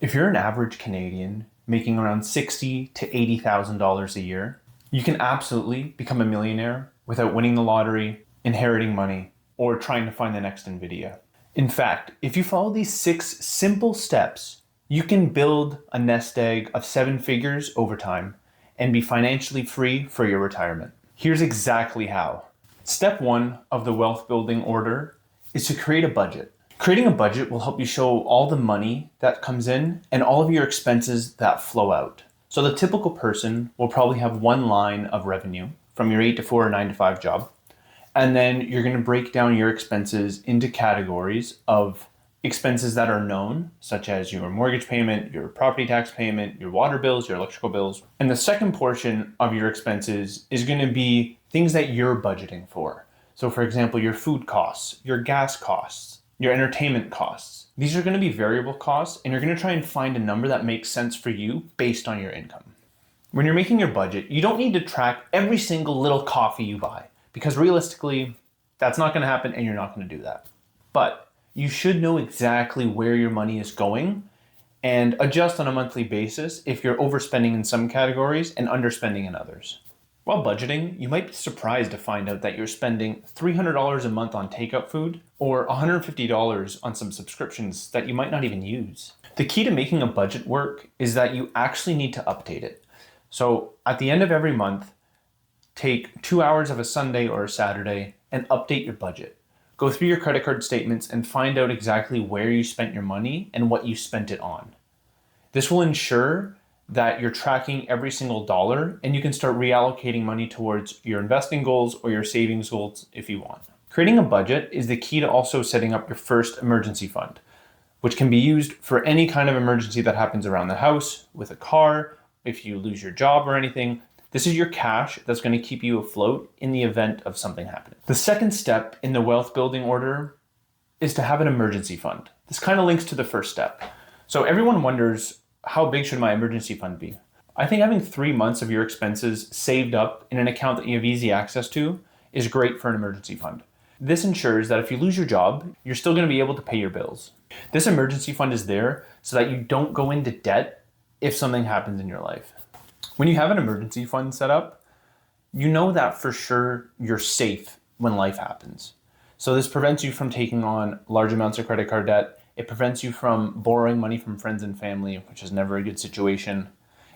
If you're an average Canadian making around $60,000 to $80,000 a year, you can absolutely become a millionaire without winning the lottery, inheriting money, or trying to find the next Nvidia. In fact, if you follow these 6 simple steps, you can build a nest egg of 7 figures over time and be financially free for your retirement. Here's exactly how. Step 1 of the wealth building order is to create a budget. Creating a budget will help you show all the money that comes in and all of your expenses that flow out. So the typical person will probably have one line of revenue from your 8 to 4 or 9 to 5 job. And then you're going to break down your expenses into categories of expenses that are known, such as your mortgage payment, your property tax payment, your water bills, your electrical bills. And the second portion of your expenses is going to be things that you're budgeting for. So for example, your food costs, your gas costs, your entertainment costs. These are going to be variable costs, and you're going to try and find a number that makes sense for you based on your income. When you're making your budget, you don't need to track every single little coffee you buy, because realistically, that's not going to happen and you're not going to do that. But you should know exactly where your money is going and adjust on a monthly basis if you're overspending in some categories and underspending in others. While budgeting, you might be surprised to find out that you're spending $300 a month on takeout food or $150 on some subscriptions that you might not even use. The key to making a budget work is that you actually need to update it. So at the end of every month, take 2 hours of a Sunday or a Saturday and update your budget. Go through your credit card statements and find out exactly where you spent your money and what you spent it on. This will ensure that you're tracking every single dollar and you can start reallocating money towards your investing goals or your savings goals if you want. Creating a budget is the key to also setting up your first emergency fund, which can be used for any kind of emergency that happens around the house, with a car, if you lose your job or anything. This is your cash that's going to keep you afloat in the event of something happening. The second step in the wealth building order is to have an emergency fund. This kind of links to the first step. So everyone wonders, how big should my emergency fund be? I think having 3 months of your expenses saved up in an account that you have easy access to is great for an emergency fund. This ensures that if you lose your job, you're still going to be able to pay your bills. This emergency fund is there so that you don't go into debt if something happens in your life. When you have an emergency fund set up, you know that for sure you're safe when life happens. So this prevents you from taking on large amounts of credit card debt. It prevents you from borrowing money from friends and family, which is never a good situation.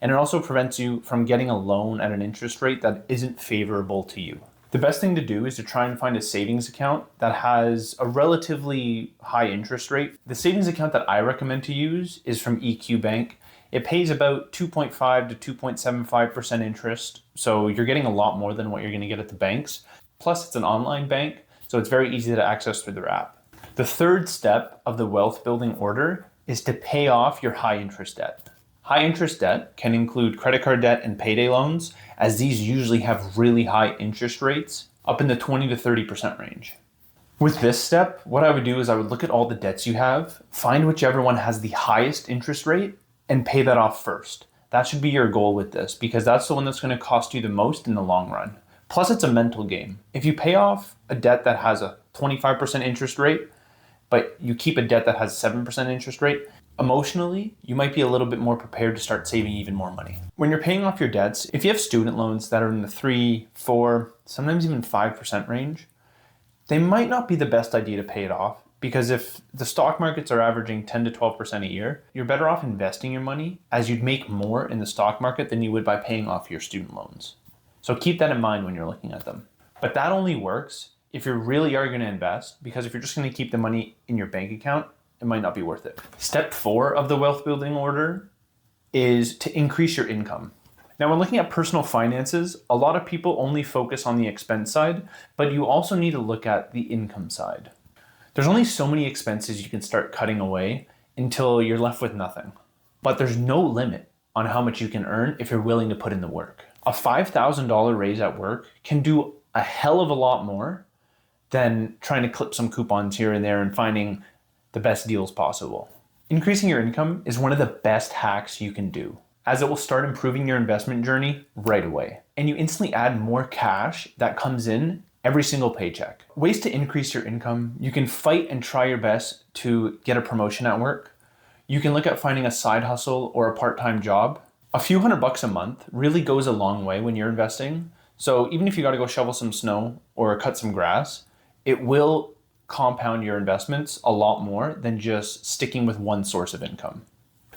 And it also prevents you from getting a loan at an interest rate that isn't favorable to you. The best thing to do is to try and find a savings account that has a relatively high interest rate. The savings account that I recommend to use is from EQ Bank. It pays about 2.5 to 2.75% interest. So you're getting a lot more than what you're going to get at the banks. Plus it's an online bank, so it's very easy to access through their app. The third step of the wealth building order is to pay off your high interest debt. High interest debt can include credit card debt and payday loans, as these usually have really high interest rates, up in the 20 to 30% range. With this step, what I would do is I would look at all the debts you have, find whichever one has the highest interest rate, and pay that off first. That should be your goal with this, because that's the one that's going to cost you the most in the long run. Plus, it's a mental game. If you pay off a debt that has a 25% interest rate, but you keep a debt that has 7% interest rate, emotionally, you might be a little bit more prepared to start saving even more money. When you're paying off your debts, if you have student loans that are in the 3, 4, sometimes even 5% range, they might not be the best idea to pay it off, because if the stock markets are averaging 10 to 12% a year, you're better off investing your money, as you'd make more in the stock market than you would by paying off your student loans. So keep that in mind when you're looking at them. But that only works if you really are going to invest, because if you're just going to keep the money in your bank account, it might not be worth it. Step 4 of the wealth building order is to increase your income. Now, when looking at personal finances, a lot of people only focus on the expense side, but you also need to look at the income side. There's only so many expenses you can start cutting away until you're left with nothing. But there's no limit on how much you can earn if you're willing to put in the work. A $5,000 raise at work can do a hell of a lot more than trying to clip some coupons here and there and finding the best deals possible. Increasing your income is one of the best hacks you can do, as it will start improving your investment journey right away. And you instantly add more cash that comes in every single paycheck. Ways to increase your income: you can fight and try your best to get a promotion at work. You can look at finding a side hustle or a part-time job. A few $100 a month really goes a long way when you're investing. So even if you got to go shovel some snow or cut some grass, it will compound your investments a lot more than just sticking with one source of income.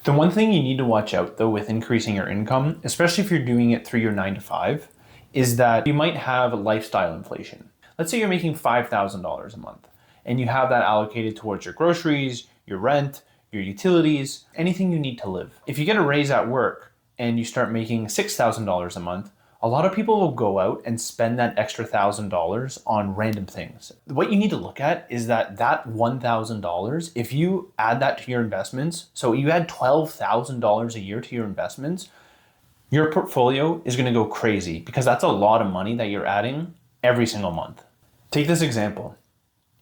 The one thing you need to watch out though with increasing your income, especially if you're doing it through your 9 to 5, is that you might have lifestyle inflation. Let's say you're making $5,000 a month and you have that allocated towards your groceries, your rent, your utilities, anything you need to live. If you get a raise at work and you start making $6,000 a month, a lot of people will go out and spend that extra $1,000 on random things. What you need to look at is that $1,000, if you add that to your investments, so you add $12,000 a year to your investments, your portfolio is going to go crazy because that's a lot of money that you're adding every single month. Take this example.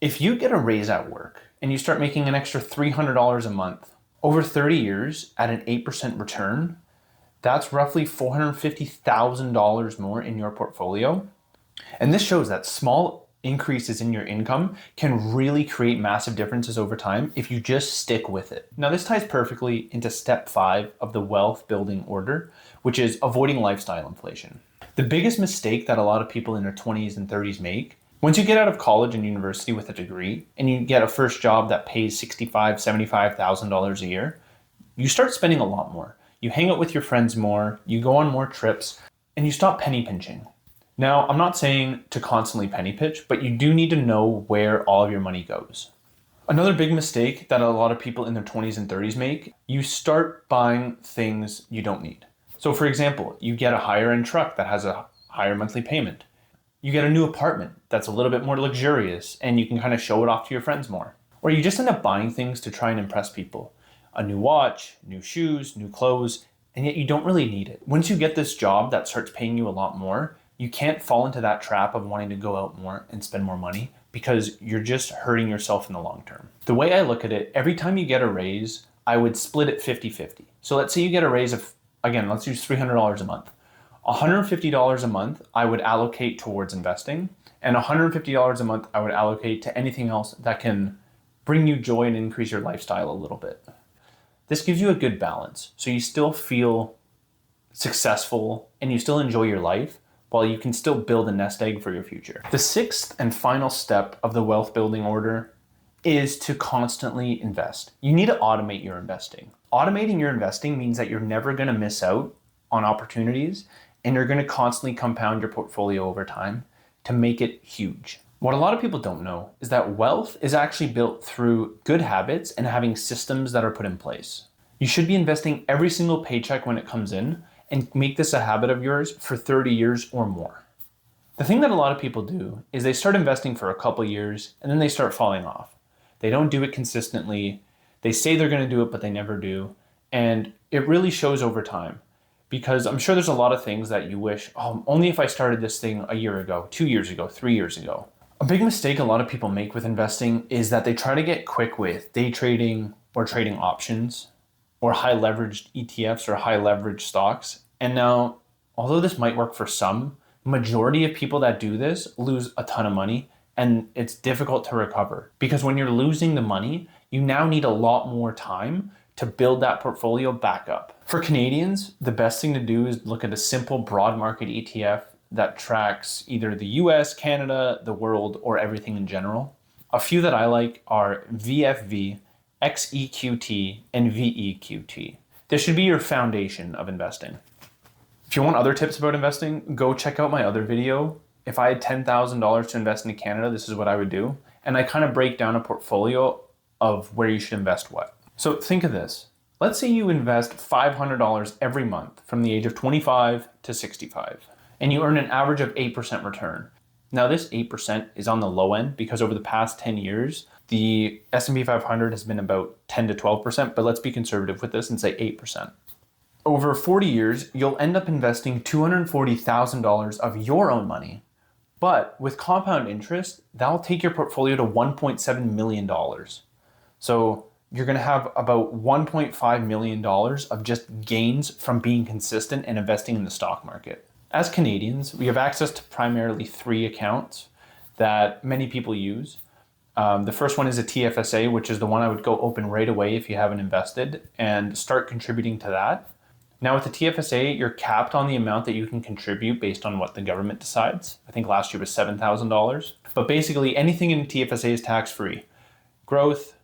If you get a raise at work and you start making an extra $300 a month, over 30 years at an 8% return, that's roughly $450,000 more in your portfolio. And this shows that small increases in your income can really create massive differences over time if you just stick with it. Now, this ties perfectly into step 5 of the wealth building order, which is avoiding lifestyle inflation. The biggest mistake that a lot of people in their 20s and 30s make, once you get out of college and university with a degree and you get a first job that pays $65,000, $75,000 a year, you start spending a lot more. You hang out with your friends more, you go on more trips, and you stop penny pinching. Now, I'm not saying to constantly penny pinch, but you do need to know where all of your money goes. Another big mistake that a lot of people in their 20s and 30s make, you start buying things you don't need. So for example, you get a higher end truck that has a higher monthly payment. You get a new apartment that's a little bit more luxurious and you can kind of show it off to your friends more. Or you just end up buying things to try and impress people. A new watch, new shoes, new clothes, and yet you don't really need it. Once you get this job that starts paying you a lot more, you can't fall into that trap of wanting to go out more and spend more money because you're just hurting yourself in the long term. The way I look at it, every time you get a raise, I would split it 50-50. So let's say you get a raise of, again, let's use $300 a month. $150 a month I would allocate towards investing, and $150 a month I would allocate to anything else that can bring you joy and increase your lifestyle a little bit. This gives you a good balance, so you still feel successful and you still enjoy your life while you can still build a nest egg for your future. The 6th and final step of the wealth building order is to constantly invest. You need to automate your investing. Automating your investing means that you're never going to miss out on opportunities and you're going to constantly compound your portfolio over time to make it huge. What a lot of people don't know is that wealth is actually built through good habits and having systems that are put in place. You should be investing every single paycheck when it comes in and make this a habit of yours for 30 years or more. The thing that a lot of people do is they start investing for a couple years and then they start falling off. They don't do it consistently. They say they're going to do it, but they never do. And it really shows over time. Because I'm sure there's a lot of things that you wish, oh, only if I started this thing a year ago, 2 years ago, 3 years ago. A big mistake a lot of people make with investing is that they try to get quick with day trading or trading options or high leveraged ETFs or high leveraged stocks. And now, although this might work for some, majority of people that do this lose a ton of money and it's difficult to recover. Because when you're losing the money, you now need a lot more time to build that portfolio back up. For Canadians, the best thing to do is look at a simple broad market ETF that tracks either the US, Canada, the world, or everything in general. A few that I like are VFV, XEQT, and VEQT. This should be your foundation of investing. If you want other tips about investing, go check out my other video. If I had $10,000 to invest in Canada, this is what I would do. And I kind of break down a portfolio of where you should invest what. So think of this. Let's say you invest $500 every month from the age of 25 to 65, and you earn an average of 8% return. Now this 8% is on the low end because over the past 10 years, the S&P 500 has been about 10 to 12%, but let's be conservative with this and say 8%. Over 40 years, you'll end up investing $240,000 of your own money, but with compound interest, that'll take your portfolio to $1.7 million. So you're going to have about $1.5 million of just gains from being consistent and investing in the stock market. As Canadians, we have access to primarily 3 accounts that many people use. The first one is a TFSA, which is the one I would go open right away if you haven't invested and start contributing to that. Now with the TFSA, you're capped on the amount that you can contribute based on what the government decides. I think last year was $7,000. But basically anything in TFSA is tax-free. Growth,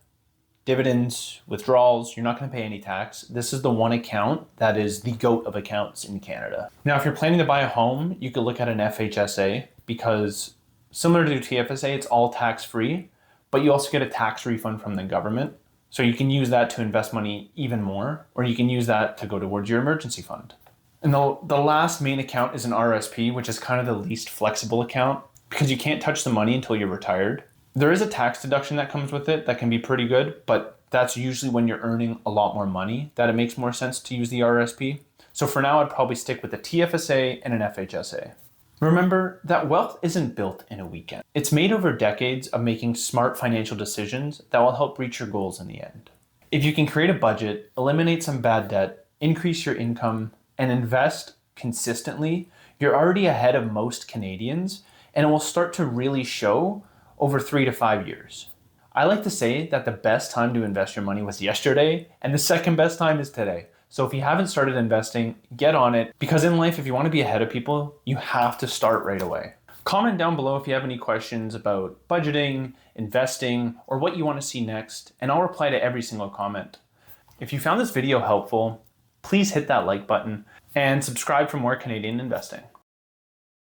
dividends, withdrawals, you're not going to pay any tax. This is the one account that is the GOAT of accounts in Canada. Now, if you're planning to buy a home, you could look at an FHSA because similar to TFSA, it's all tax-free, but you also get a tax refund from the government. So you can use that to invest money even more, or you can use that to go towards your emergency fund. And the last main account is an RRSP, which is kind of the least flexible account because you can't touch the money until you're retired. There is a tax deduction that comes with it that can be pretty good, but that's usually when you're earning a lot more money that it makes more sense to use the RRSP. So for now, I'd probably stick with a TFSA and an FHSA. Remember that wealth isn't built in a weekend. It's made over decades of making smart financial decisions that will help reach your goals in the end. If you can create a budget, eliminate some bad debt, increase your income, and invest consistently, you're already ahead of most Canadians, and it will start to really show over 3 to 5 years. I like to say that the best time to invest your money was yesterday, and the second best time is today. So if you haven't started investing, get on it, because in life, if you want to be ahead of people, you have to start right away. Comment down below if you have any questions about budgeting, investing, or what you want to see next, and I'll reply to every single comment. If you found this video helpful, please hit that like button and subscribe for more Canadian investing.